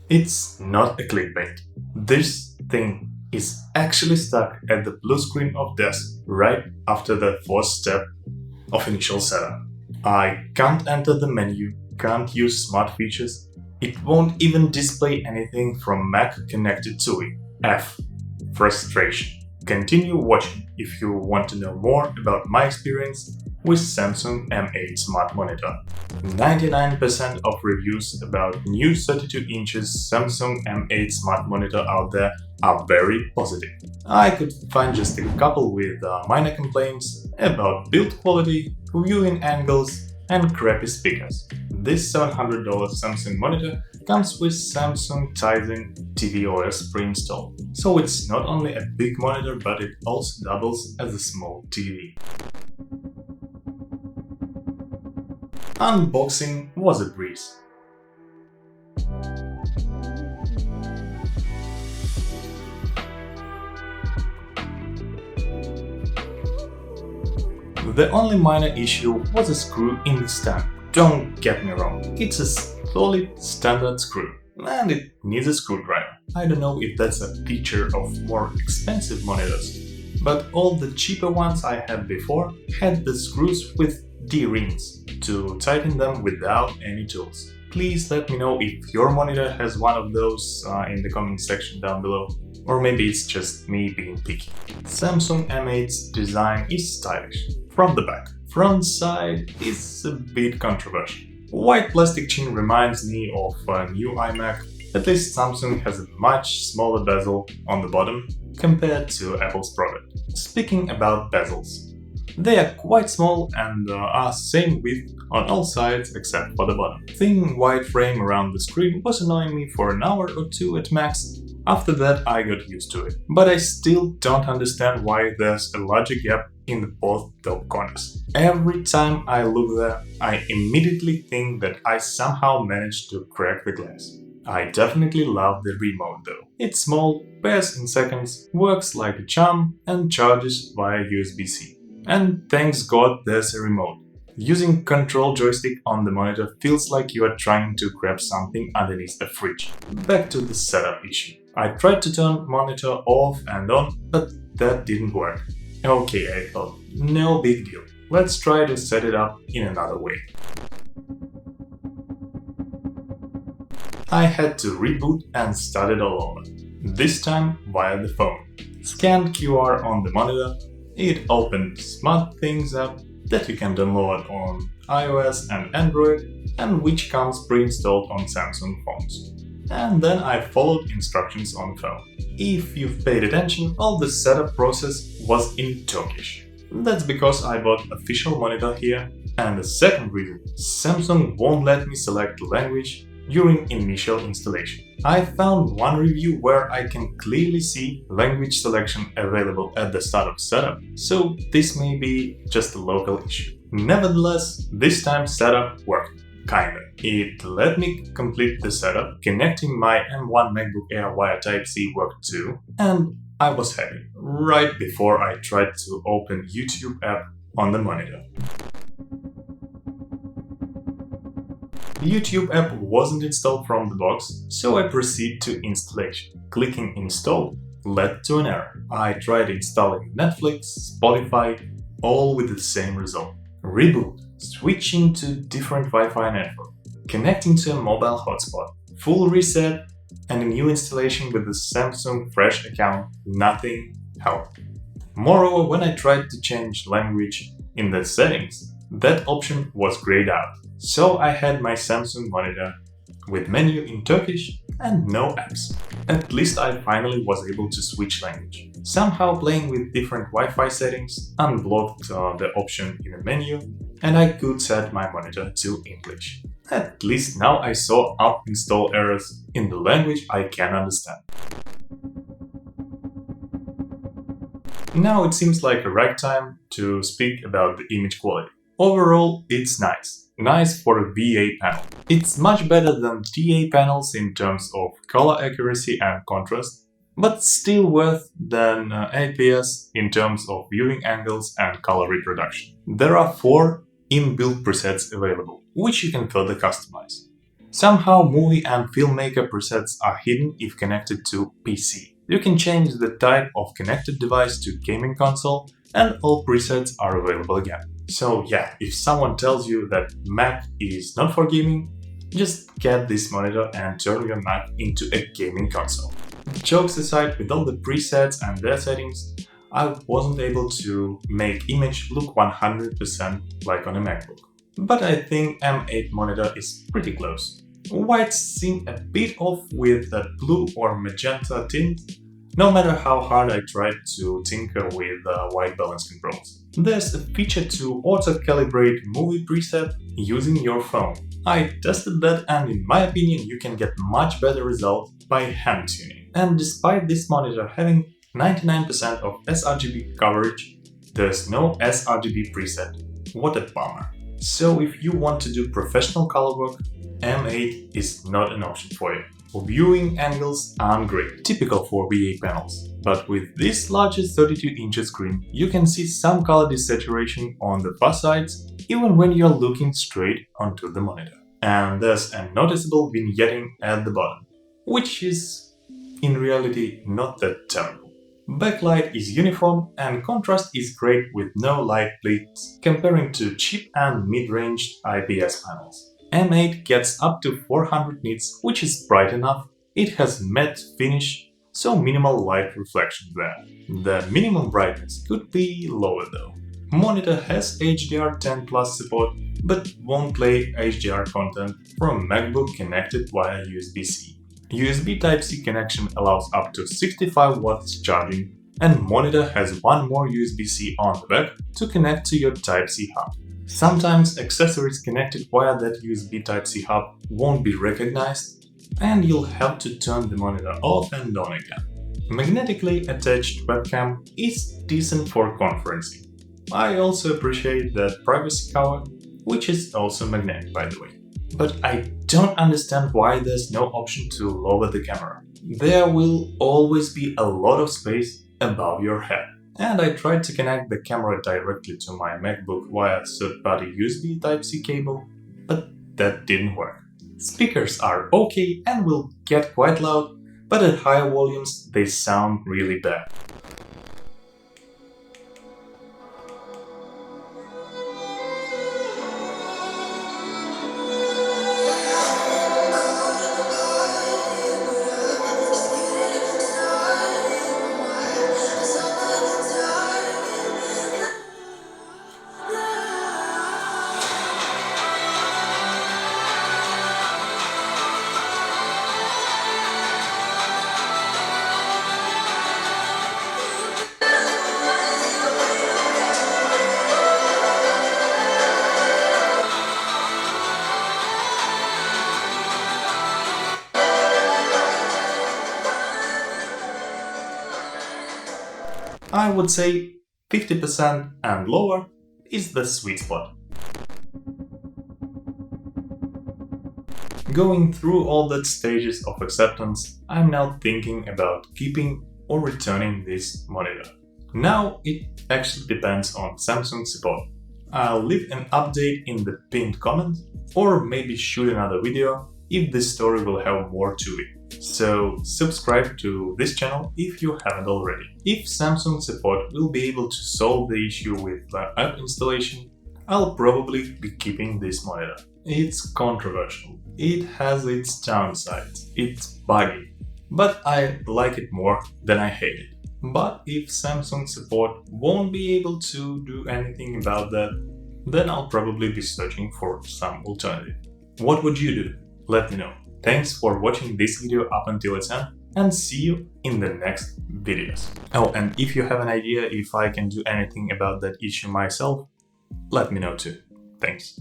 It's not a clickbait. This thing is actually stuck at the blue screen of desk right after the fourth step of initial setup. I can't enter the menu, can't use smart features, it won't even display anything from Mac connected to it. F. Frustration. Continue watching if you want to know more about my experience with Samsung M8 Smart Monitor. 99% of reviews about new 32 inches Samsung M8 Smart Monitor out there are very positive. I could find just a couple with minor complaints about build quality, viewing angles, and crappy speakers. This $700 Samsung monitor comes with Samsung Tizen OS pre-installed, so it's not only a big monitor but it also doubles as a small TV. Unboxing was a breeze. The only minor issue was a screw in the stand. Don't get me wrong, it's a solid standard screw, and it needs a screwdriver. I don't know if that's a feature of more expensive monitors, but all the cheaper ones I had before had the screws with D-rings to tighten them without any tools. Please let me know if your monitor has one of those in the comment section down below, or maybe it's just me being picky. Samsung M8's design is stylish from the back. Front side is a bit controversial. White plastic chin reminds me of a new iMac. At least Samsung has a much smaller bezel on the bottom compared to Apple's product. Speaking about bezels, they are quite small and are same width on all sides except for the bottom. Thin white frame around the screen was annoying me for an hour or two at max. After that I got used to it. But I still don't understand why there's a larger gap in both top corners. Every time I look there, I immediately think that I somehow managed to crack the glass. I definitely love the remote though. It's small, pairs in seconds, works like a charm, and charges via USB-C. And thanks God there's a remote. Using control joystick on the monitor feels like you are trying to grab something underneath a fridge. Back to the setup issue. I tried to turn monitor off and on, but that didn't work. Okay, I thought, no big deal. Let's try to set it up in another way. I had to reboot and start it all over. This time via the phone. Scanned QR on the monitor. It opened SmartThings app that you can download on iOS and Android and which comes pre-installed on Samsung phones. And then I followed instructions on the phone. If you've paid attention, all the setup process was in Turkish. That's because I bought official monitor here. And the second reason, Samsung won't let me select the language during initial installation. I found one review where I can clearly see language selection available at the start of setup, so this may be just a local issue. Nevertheless, this time setup worked. Kinda. It let me complete the setup, connecting my M1 MacBook Air via Type-C worked too, and I was happy, right before I tried to open YouTube app on the monitor. YouTube app wasn't installed from the box, so I proceed to installation. Clicking install led to an error. I tried installing Netflix, Spotify, all with the same result. Reboot, switching to different Wi-Fi network, connecting to a mobile hotspot, full reset, and a new installation with the Samsung Fresh account, nothing helped. Moreover, when I tried to change language in the settings, that option was grayed out. So I had my Samsung monitor with menu in Turkish and no apps. At least I finally was able to switch language. Somehow playing with different Wi-Fi settings unblocked the option in the menu and I could set my monitor to English. At least now I saw up install errors in the language I can understand. Now it seems like a right time to speak about the image quality. Overall, it's nice. Nice for a VA panel. It's much better than TA panels in terms of color accuracy and contrast, but still worse than APS in terms of viewing angles and color reproduction. There are 4 inbuilt presets available, which you can further customize. Somehow movie and filmmaker presets are hidden if connected to PC. You can change the type of connected device to gaming console and all presets are available again. So yeah, if someone tells you that Mac is not for gaming, just get this monitor and turn your Mac into a gaming console. Jokes aside, with all the presets and their settings, I wasn't able to make image look 100% like on a MacBook. But I think M8 monitor is pretty close. Whites seem a bit off with that blue or magenta tint, no matter how hard I tried to tinker with white balance controls. There's a feature to auto-calibrate movie preset using your phone. I tested that and in my opinion you can get much better results by hand tuning. And despite this monitor having 99% of sRGB coverage, there's no sRGB preset. What a bummer. So if you want to do professional color work, M8 is not an option for you. Viewing angles aren't great, typical for VA panels, but with this larger 32-inch screen, you can see some color desaturation on the far sides even when you're looking straight onto the monitor. And there's a noticeable vignetting at the bottom, which is in reality not that terrible. Backlight is uniform and contrast is great with no light bleeds comparing to cheap and mid-range IPS panels. M8 gets up to 400 nits, which is bright enough. It has matte finish, so minimal light reflection there. The minimum brightness could be lower though. Monitor has HDR10 Plus support, but won't play HDR content from MacBook connected via USB-C. USB Type-C connection allows up to 65 watts charging, and monitor has one more USB-C on the back to connect to your Type-C hub. Sometimes accessories connected via that USB Type-C hub won't be recognized, and you'll have to turn the monitor off and on again. Magnetically attached webcam is decent for conferencing. I also appreciate that privacy cover, which is also magnetic by the way. But I don't understand why there's no option to lower the camera. There will always be a lot of space above your head. And I tried to connect the camera directly to my MacBook via third-party USB Type-C cable, but that didn't work. Speakers are okay and will get quite loud, but at higher volumes they sound really bad. I would say 50% and lower is the sweet spot. Going through all that stages of acceptance, I'm now thinking about keeping or returning this monitor. Now it actually depends on Samsung support. I'll leave an update in the pinned comment or maybe shoot another video if this story will have more to it. So subscribe to this channel if you haven't already. If Samsung support will be able to solve the issue with the app installation, I'll probably be keeping this monitor. It's controversial, it has its downsides, it's buggy, but I like it more than I hate it. But if Samsung support won't be able to do anything about that, then I'll probably be searching for some alternative. What would you do? Let me know. Thanks for watching this video up until its end, and see you in the next videos. Oh, and if you have an idea if I can do anything about that issue myself, let me know too. Thanks.